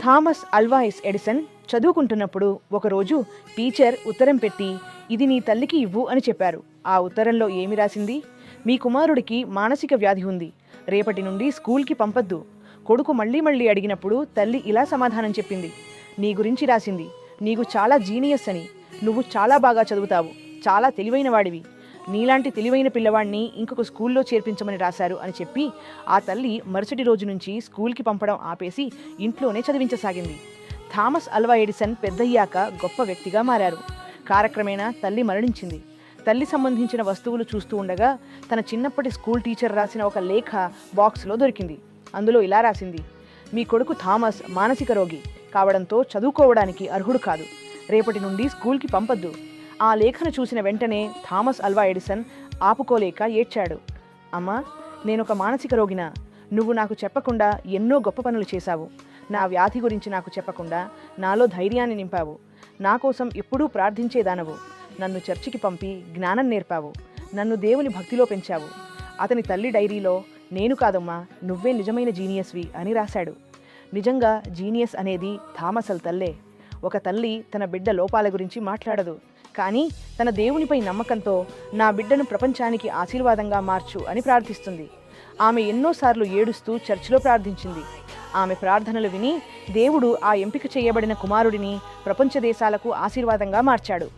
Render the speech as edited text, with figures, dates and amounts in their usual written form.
Thomas Alva Edison చదువుకుంటున్నప్పుడు ఒకరోజు teacher ఉత్తరం పెట్టి, ఇది నీ తల్లికి ఇవ్వు అని చెప్పారు. ఆ ఉత్తరంలో ఏమి రాసింది? మీ కుమారుడికి మానసిక వ్యాధి ఉంది, రేపటి నుండి స్కూల్కి పంపొద్దు. కొడుకు మళ్ళీ మళ్ళీ అడిగినప్పుడు తల్లి ఇలా సమాధానం చెప్పింది, నీ గురించి రాసింది, నీకు చాలా జీనియస్ అని, నువ్వు చాలా బాగా చదువుతావు, చాలా తెలివైన వాడివి, నీలాంటి తెలివైన పిల్లవాడిని ఇంకొక స్కూల్లో చేర్పించమని రాశారు అని చెప్పి ఆ తల్లి మరుసటి రోజు నుంచి స్కూల్కి పంపడం ఆపేసి ఇంట్లోనే చదివించసాగింది. థామస్ అల్వా ఎడిసన్ పెద్దయ్యాక గొప్ప వ్యక్తిగా మారారు. కాలక్రమేణా తల్లి మరణించింది. తల్లి సంబంధించిన వస్తువులు చూస్తూ ఉండగా తన చిన్నప్పటి స్కూల్ టీచర్ రాసిన ఒక లేఖ బాక్స్లో దొరికింది. అందులో ఇలా రాసింది, మీ కొడుకు థామస్ మానసిక రోగి కావడంతో చదువుకోవడానికి అర్హుడు కాదు, రేపటి నుండి స్కూల్కి పంపొద్దు. ఆ లేఖను చూసిన వెంటనే థామస్ అల్వా ఎడిసన్ ఆపుకోలేక ఏడ్చాడు. అమ్మా, నేనొక మానసిక రోగినా? నువ్వు నాకు చెప్పకుండా ఎన్నో గొప్ప పనులు చేశావు. నా వ్యాధి గురించి నాకు చెప్పకుండా నాలో ధైర్యాన్ని నింపావు. నా కోసం ఎప్పుడూ ప్రార్థించేదానవు. నన్ను చర్చికి పంపి జ్ఞానం నేర్పావు. నన్ను దేవుని భక్తిలో పెంచావు. అతని తల్లి డైరీలో, నేను కాదమ్మా, నువ్వే నిజమైన జీనియస్వి అని రాశాడు. నిజంగా జీనియస్ అనేది థామస్ తల్లే. ఒక తల్లి తన బిడ్డ లోపాల గురించి మాట్లాడదు, కానీ తన దేవునిపై నమ్మకంతో నా బిడ్డను ప్రపంచానికి ఆశీర్వాదంగా మార్చు అని ప్రార్థిస్తుంది. ఆమె ఎన్నోసార్లు ఏడుస్తూ చర్చిలో ప్రార్థించింది. ఆమె ప్రార్థనలు విని దేవుడు ఆ ఎంపిక చేయబడిన కుమారుడిని ప్రపంచ దేశాలకు ఆశీర్వాదంగా మార్చాడు.